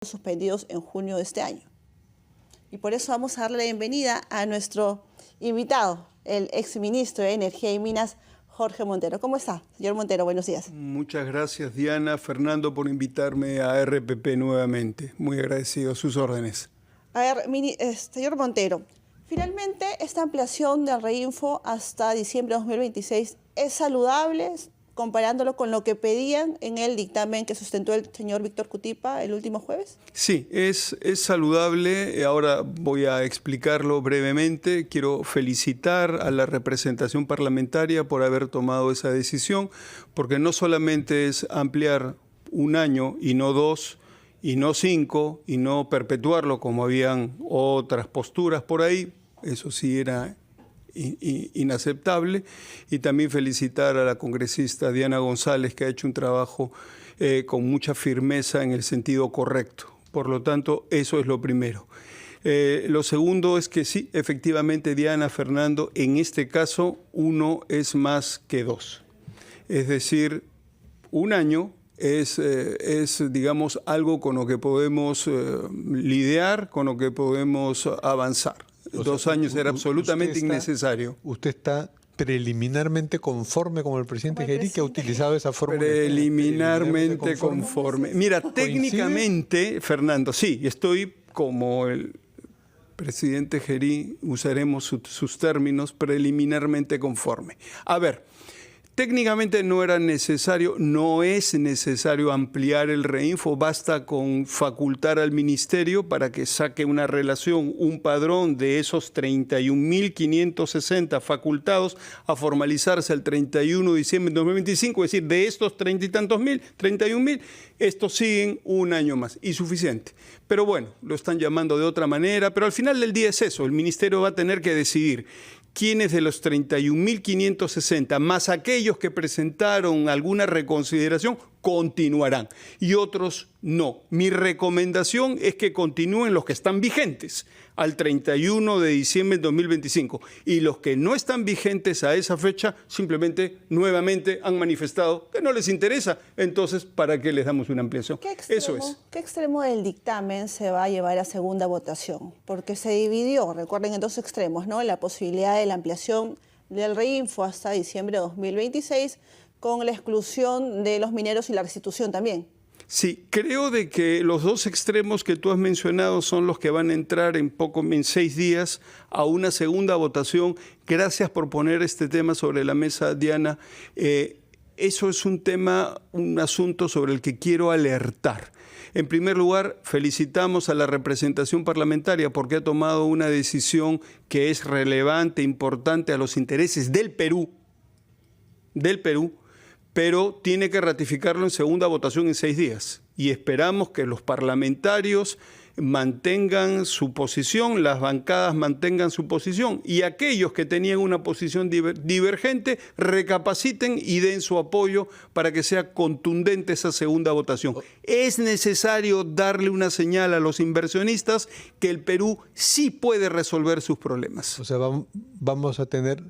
suspendidos en junio de este año. Y por eso vamos a darle la bienvenida a nuestro invitado, el exministro de Energía y Minas, Jorge Montero. ¿Cómo está, señor Montero? Buenos días. Muchas gracias, Diana, Fernando, por invitarme a RPP nuevamente. Muy agradecido. A sus órdenes. A ver, señor Montero, finalmente esta ampliación del Reinfo hasta diciembre de 2026 es saludable, comparándolo con lo que pedían en el dictamen que sustentó el señor Víctor Cutipa el último jueves? Sí, es saludable. Ahora voy a explicarlo brevemente. Quiero felicitar a la representación parlamentaria por haber tomado esa decisión, porque no solamente es ampliar un año y no 2, y no 5, y no perpetuarlo como habían otras posturas por ahí. Eso sí era inaceptable, y también felicitar a la congresista Diana González, que ha hecho un trabajo con mucha firmeza en el sentido correcto. Por lo tanto, eso es lo primero. Lo segundo es que sí, efectivamente, Diana, Fernando, en este caso 1 es más que 2. Es decir, un año es, digamos, algo con lo que podemos lidiar, con lo que podemos avanzar. 2 años era absolutamente innecesario. ¿Usted está preliminarmente conforme con el presidente Gerí, que ha utilizado esa fórmula? Preliminarmente conforme. Mira, técnicamente, Fernando, sí, estoy como el presidente Gerí, usaremos sus términos, preliminarmente conforme. A ver, técnicamente no era necesario, no es necesario ampliar el Reinfo, basta con facultar al ministerio para que saque una relación, un padrón de esos 31.560 facultados a formalizarse el 31 de diciembre de 2025, es decir, de estos 30 y tantos mil, 31.000, estos siguen un año más, y suficiente. Pero bueno, lo están llamando de otra manera, pero al final del día es eso, el ministerio va a tener que decidir quiénes de los 31.560, más aquellos que presentaron alguna reconsideración, continuarán y otros no. Mi recomendación es que continúen los que están vigentes al 31 de diciembre de 2025, y los que no están vigentes a esa fecha simplemente nuevamente han manifestado que no les interesa. Entonces, ¿para qué les damos una ampliación? Eso es. ¿Qué extremo del dictamen se va a llevar a segunda votación? Porque se dividió, recuerden, en 2 extremos, ¿no? La posibilidad de la ampliación del Reinfo hasta diciembre de 2026, con la exclusión de los mineros y la restitución también. Sí, creo de que los 2 extremos que tú has mencionado son los que van a entrar en 6 días a una segunda votación. Gracias por poner este tema sobre la mesa, Diana. Eso es un asunto sobre el que quiero alertar. En primer lugar, felicitamos a la representación parlamentaria porque ha tomado una decisión que es relevante, importante a los intereses del Perú, pero tiene que ratificarlo en segunda votación en 6 días. Y esperamos que los parlamentarios mantengan su posición, las bancadas mantengan su posición, y aquellos que tenían una posición divergente recapaciten y den su apoyo para que sea contundente esa segunda votación. Es necesario darle una señal a los inversionistas que el Perú sí puede resolver sus problemas. O sea, vamos a tener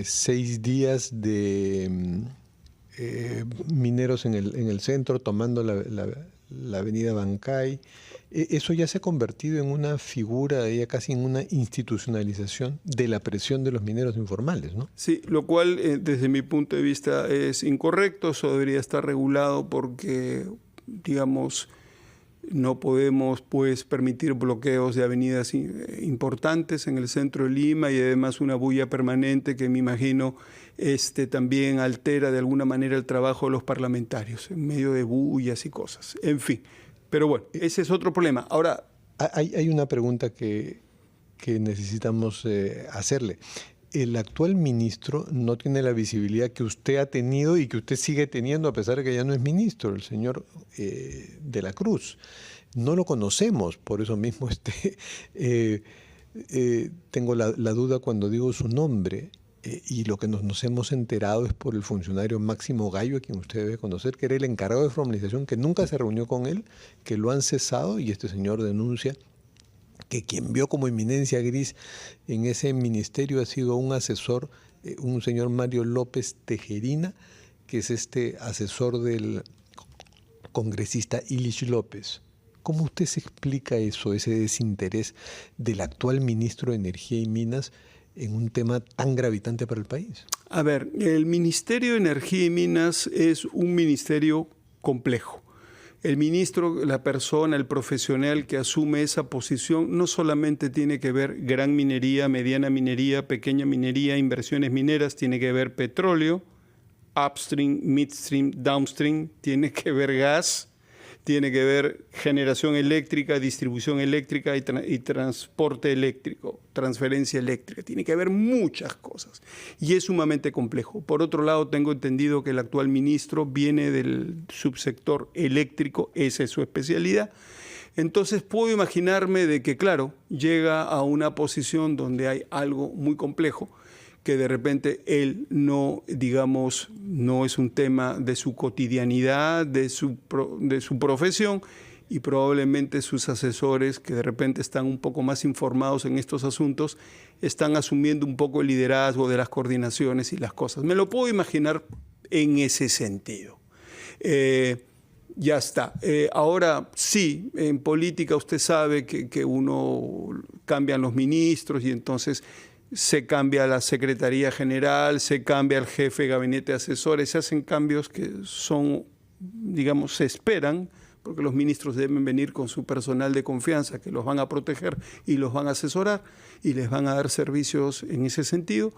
6 días de mineros en el centro, tomando la avenida Bancay. Eso ya se ha convertido en una figura, ya casi en una institucionalización de la presión de los mineros informales, ¿no? Sí, lo cual desde mi punto de vista es incorrecto. Eso debería estar regulado porque, digamos, no podemos permitir bloqueos de avenidas importantes en el centro de Lima, y además una bulla permanente que me imagino también altera de alguna manera el trabajo de los parlamentarios, en medio de bullas y cosas. En fin, pero bueno, ese es otro problema. Ahora, hay una pregunta que necesitamos hacerle. El actual ministro no tiene la visibilidad que usted ha tenido y que usted sigue teniendo a pesar de que ya no es ministro, el señor de la Cruz. No lo conocemos, por eso mismo tengo la duda cuando digo su nombre, y lo que nos hemos enterado es por el funcionario Máximo Gallo, a quien usted debe conocer, que era el encargado de formalización, que nunca se reunió con él, que lo han cesado, y este señor denuncia que quien vio como eminencia gris en ese ministerio ha sido un asesor, un señor Mario López Tejerina, que es asesor del congresista Ilich López. ¿Cómo usted se explica eso, ese desinterés del actual ministro de Energía y Minas en un tema tan gravitante para el país? A ver, el Ministerio de Energía y Minas es un ministerio complejo. El ministro, la persona, el profesional que asume esa posición no solamente tiene que ver gran minería, mediana minería, pequeña minería, inversiones mineras, tiene que ver petróleo, upstream, midstream, downstream, tiene que ver gas, tiene que ver generación eléctrica, distribución eléctrica y transporte eléctrico, transferencia eléctrica. Tiene que ver muchas cosas y es sumamente complejo. Por otro lado, tengo entendido que el actual ministro viene del subsector eléctrico, esa es su especialidad. Entonces puedo imaginarme de que, claro, llega a una posición donde hay algo muy complejo, que de repente él no, digamos, no es un tema de su cotidianidad, de su profesión, y probablemente sus asesores, que de repente están un poco más informados en estos asuntos, están asumiendo un poco el liderazgo de las coordinaciones y las cosas. Me lo puedo imaginar en ese sentido. Ya está. Ahora sí, en política usted sabe que uno cambian los ministros y entonces se cambia la Secretaría General, se cambia el jefe de gabinete de asesores, se hacen cambios que son, digamos, se esperan, porque los ministros deben venir con su personal de confianza que los van a proteger y los van a asesorar y les van a dar servicios en ese sentido,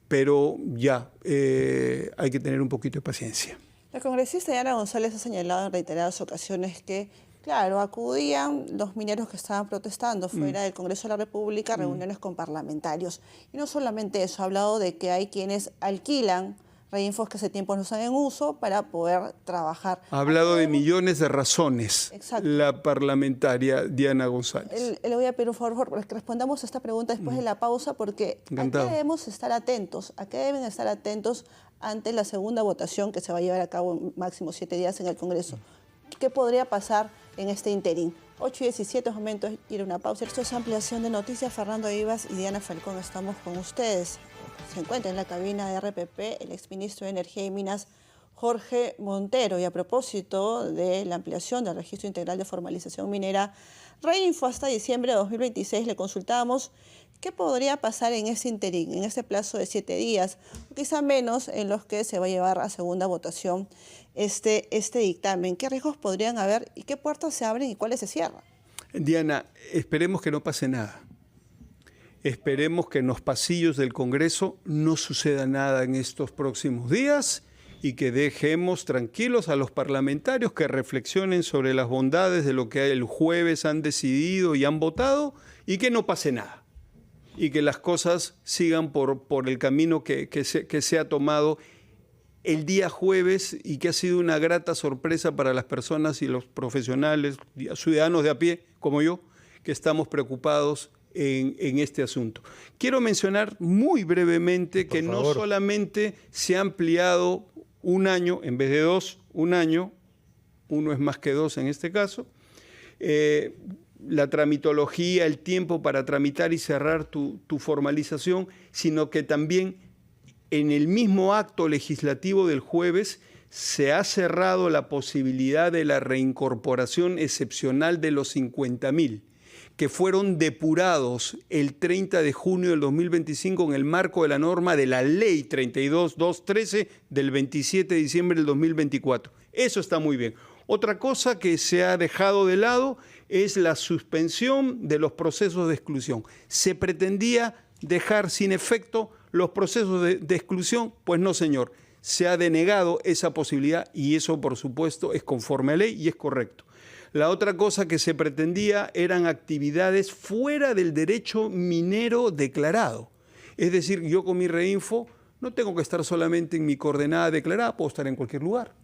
pero ya hay que tener un poquito de paciencia. La congresista Diana González ha señalado en reiteradas ocasiones que, claro, acudían los mineros que estaban protestando fuera del Congreso de la República a reuniones con parlamentarios. Y no solamente eso, ha hablado de que hay quienes alquilan reinfos que hace tiempo no están en uso para poder trabajar. Ha hablado de millones de razones. Exacto. La parlamentaria Diana González. Le voy a pedir un favor para que respondamos a esta pregunta después de la pausa, porque Encantado. ¿a qué debemos estar atentos? ¿A qué deben estar atentos ante la segunda votación que se va a llevar a cabo en máximo 7 días en el Congreso? ¿Qué podría pasar en este interín? 8:17, es momento de ir a una pausa. Esto es Ampliación de Noticias. Fernando Vivas y Diana Falcón estamos con ustedes. Se encuentra en la cabina de RPP el exministro de Energía y Minas, Jorge Montero. Y a propósito de la ampliación del Registro Integral de Formalización Minera, Reinfo hasta diciembre de 2026, le consultábamos qué podría pasar en ese interín, en ese plazo de 7 días, o quizá menos, en los que se va a llevar a segunda votación este dictamen. ¿Qué riesgos podrían haber y qué puertas se abren y cuáles se cierran? Diana, esperemos que no pase nada. Esperemos que en los pasillos del Congreso no suceda nada en estos próximos días y que dejemos tranquilos a los parlamentarios que reflexionen sobre las bondades de lo que el jueves han decidido y han votado y que no pase nada. Y que las cosas sigan por el camino que se ha tomado el día jueves y que ha sido una grata sorpresa para las personas y los profesionales, ciudadanos de a pie como yo, que estamos preocupados en este asunto. Quiero mencionar muy brevemente que no solamente se ha ampliado un año, en vez de 2, un año, uno es más que 2 en este caso, la tramitología, el tiempo para tramitar y cerrar tu formalización, sino que también en el mismo acto legislativo del jueves se ha cerrado la posibilidad de la reincorporación excepcional de los 50.000, que fueron depurados el 30 de junio del 2025 en el marco de la norma de la Ley 32.213 del 27 de diciembre del 2024. Eso está muy bien. Otra cosa que se ha dejado de lado es la suspensión de los procesos de exclusión. Se pretendía dejar sin efecto los procesos de exclusión, pues no, señor. Se ha denegado esa posibilidad y eso, por supuesto, es conforme a ley y es correcto. La otra cosa que se pretendía eran actividades fuera del derecho minero declarado. Es decir, yo con mi Reinfo no tengo que estar solamente en mi coordenada declarada, puedo estar en cualquier lugar.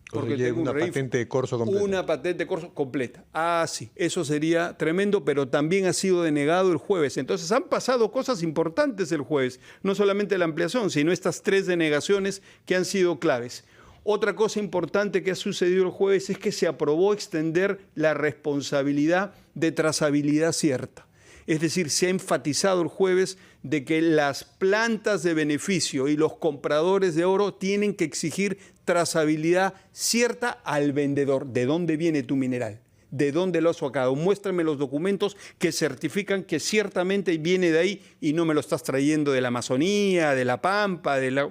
Porque tengo una patente de corso completa. Una patente de corso completa. Ah, sí, eso sería tremendo, pero también ha sido denegado el jueves. Entonces han pasado cosas importantes el jueves, no solamente la ampliación, sino estas 3 denegaciones que han sido claves. Otra cosa importante que ha sucedido el jueves es que se aprobó extender la responsabilidad de trazabilidad cierta. Es decir, se ha enfatizado el jueves de que las plantas de beneficio y los compradores de oro tienen que exigir trazabilidad cierta al vendedor. ¿De dónde viene tu mineral? ¿De dónde lo has sacado? Muéstrame los documentos que certifican que ciertamente viene de ahí y no me lo estás trayendo de la Amazonía, de la Pampa, de la...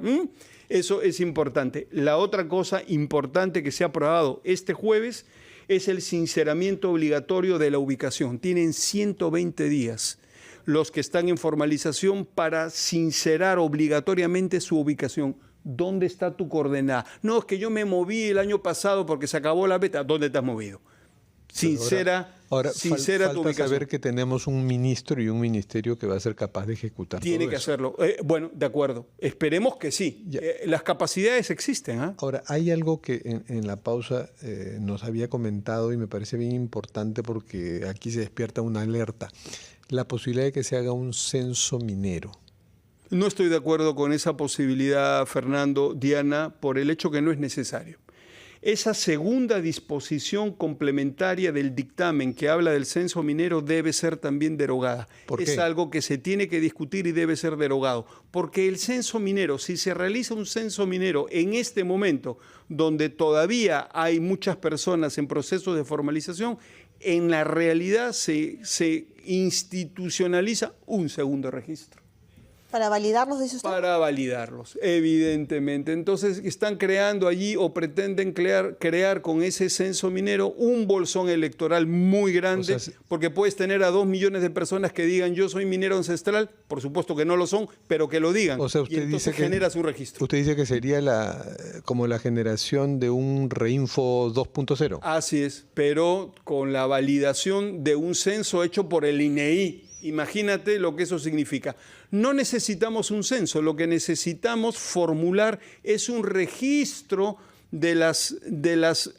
Eso es importante. La otra cosa importante que se ha aprobado este jueves es el sinceramiento obligatorio de la ubicación. Tienen 120 días los que están en formalización para sincerar obligatoriamente su ubicación. ¿Dónde está tu coordenada? No, es que yo me moví el año pasado porque se acabó la beta. ¿Dónde te has movido? Sincera tu ubicación. Falta saber que tenemos un ministro y un ministerio que va a ser capaz de ejecutar Tiene todo que eso. hacerlo. Bueno, de acuerdo. Esperemos que sí. Las capacidades existen. Ahora, hay algo que en la pausa nos había comentado y me parece bien importante porque aquí se despierta una alerta. La posibilidad de que se haga un censo minero. No estoy de acuerdo con esa posibilidad, Fernando, Diana, por el hecho que no es necesario. Esa segunda disposición complementaria del dictamen que habla del censo minero debe ser también derogada. ¿Por qué? Es algo que se tiene que discutir y debe ser derogado. Porque el censo minero, si se realiza un censo minero en este momento, donde todavía hay muchas personas en proceso de formalización, en la realidad se institucionaliza un segundo registro. ¿Para validarlos, dice usted? Para validarlos, evidentemente. Entonces están creando allí o pretenden crear con ese censo minero un bolsón electoral muy grande, O sea, porque puedes tener a 2 millones de personas que digan yo soy minero ancestral, por supuesto que no lo son, pero que lo digan. O sea, usted y entonces dice que genera su registro. Usted dice que sería como la generación de un Reinfo 2.0. Así es, pero con la validación de un censo hecho por el INEI. Imagínate lo que eso significa. No necesitamos un censo, lo que necesitamos formular es un registro de las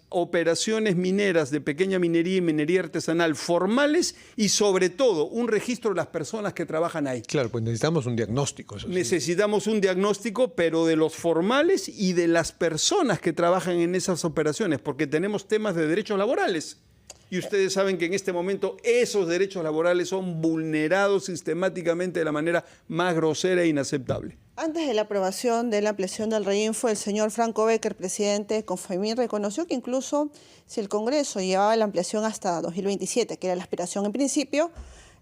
operaciones mineras de pequeña minería y minería artesanal formales y sobre todo un registro de las personas que trabajan ahí. Claro, pues necesitamos un diagnóstico. Eso sí. Necesitamos un diagnóstico, pero de los formales y de las personas que trabajan en esas operaciones, porque tenemos temas de derechos laborales. Y ustedes saben que en este momento esos derechos laborales son vulnerados sistemáticamente de la manera más grosera e inaceptable. Antes de la aprobación de la ampliación del Reinfo, el señor Franco Becker, presidente de Confemir, reconoció que incluso si el Congreso llevaba la ampliación hasta 2027, que era la aspiración en principio,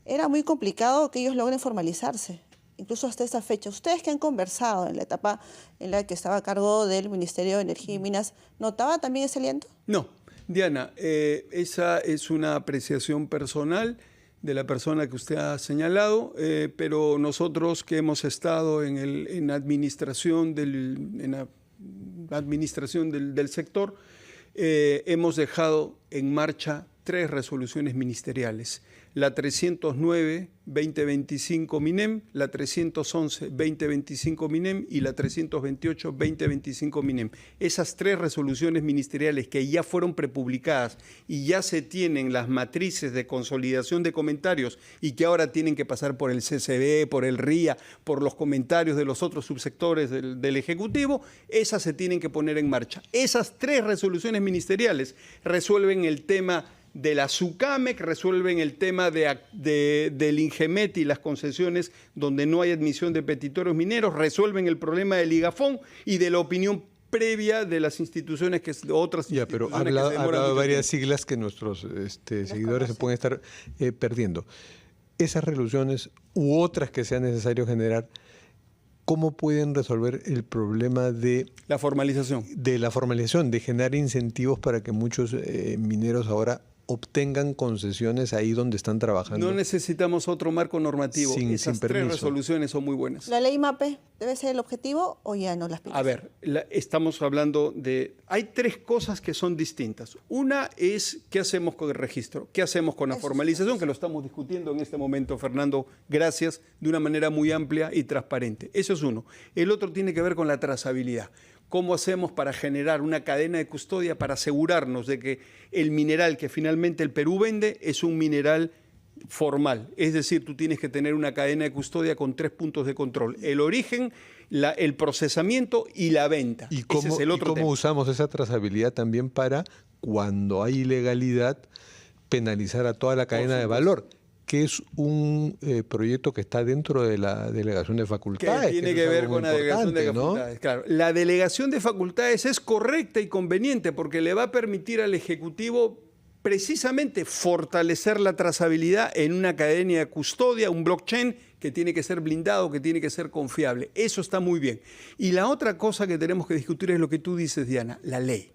era muy complicado que ellos logren formalizarse, incluso hasta esa fecha. Ustedes que han conversado en la etapa en la que estaba a cargo del Ministerio de Energía y Minas, ¿notaba también ese aliento? No. Diana, esa es una apreciación personal de la persona que usted ha señalado, pero nosotros que hemos estado en la administración del sector, hemos dejado en marcha 3 resoluciones ministeriales. La 309-2025 MINEM, la 311-2025 MINEM y la 328-2025 MINEM. Esas 3 resoluciones ministeriales que ya fueron prepublicadas y ya se tienen las matrices de consolidación de comentarios y que ahora tienen que pasar por el CCB, por el RIA, por los comentarios de los otros subsectores del Ejecutivo, esas se tienen que poner en marcha. Esas 3 resoluciones ministeriales resuelven el tema de la SUCAMEC, resuelven el tema del INGEMET y las concesiones donde no hay admisión de petitorios mineros, resuelven el problema del IGAFON y de la opinión previa de las instituciones otras ya, pero instituciones ha que se hablado de varias tiempo. siglas que nuestros seguidores se pueden estar perdiendo. Esas resoluciones u otras que sea necesario generar, ¿cómo pueden resolver el problema de la formalización? De la formalización, de generar incentivos para que muchos mineros ahora obtengan concesiones ahí donde están trabajando. No necesitamos otro marco normativo. Esas sin permiso. 3 resoluciones son muy buenas. ¿La ley MAPE debe ser el objetivo o ya no las aspiración? A ver, estamos hablando de... Hay 3 cosas que son distintas. Una es qué hacemos con el registro, qué hacemos con la formalización, que lo estamos discutiendo en este momento, Fernando, gracias, de una manera muy amplia y transparente. Eso es uno. El otro tiene que ver con la trazabilidad. ¿Cómo hacemos para generar una cadena de custodia para asegurarnos de que el mineral que finalmente el Perú vende es un mineral formal? Es decir, tú tienes que tener una cadena de custodia con 3 puntos de control. El origen, el procesamiento y la venta. ¿Y cómo, ese es el otro tema. Usamos esa trazabilidad también para, cuando hay ilegalidad, penalizar a toda la cadena de valor? que es un proyecto que está dentro de la delegación de facultades. Que tiene eso que es ver algo con la delegación de importante, ¿no? facultades. Claro, la delegación de facultades es correcta y conveniente porque le va a permitir al Ejecutivo precisamente fortalecer la trazabilidad en una cadena de custodia, un blockchain que tiene que ser blindado, que tiene que ser confiable. Eso está muy bien. Y la otra cosa que tenemos que discutir es lo que tú dices, Diana, la ley.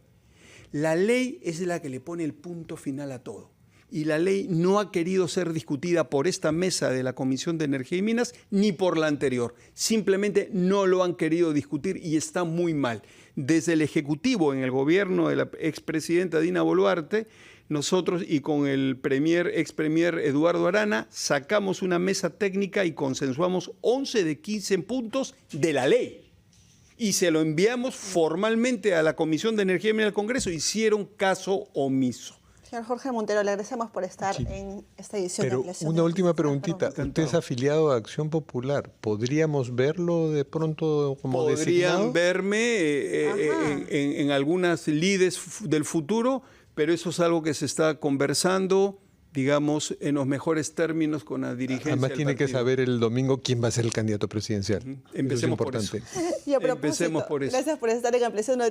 La ley es la que le pone el punto final a todo. Y la ley no ha querido ser discutida por esta mesa de la Comisión de Energía y Minas ni por la anterior. Simplemente no lo han querido discutir y está muy mal. Desde el Ejecutivo, en el gobierno de la expresidenta Dina Boluarte, nosotros y con el ex premier Eduardo Arana sacamos una mesa técnica y consensuamos 11 de 15 puntos de la ley. Y se lo enviamos formalmente a la Comisión de Energía y Minas del Congreso. Hicieron caso omiso. Señor Jorge Montero, le agradecemos por estar Sí. en esta edición de Pero Ampliación una de última Noticias. preguntita. Perdón. Usted es afiliado a Acción Popular. ¿Podríamos verlo de pronto como Podrían designado? verme en algunas lides del futuro, pero eso es algo que se está conversando, digamos, en los mejores términos con la dirigencia Además del tiene que partido. saber el domingo quién va a ser el candidato presidencial. Eso es Empecemos por eso. importante. Y a propósito, Empecemos por eso. gracias por estar en Ampliación de Noticias.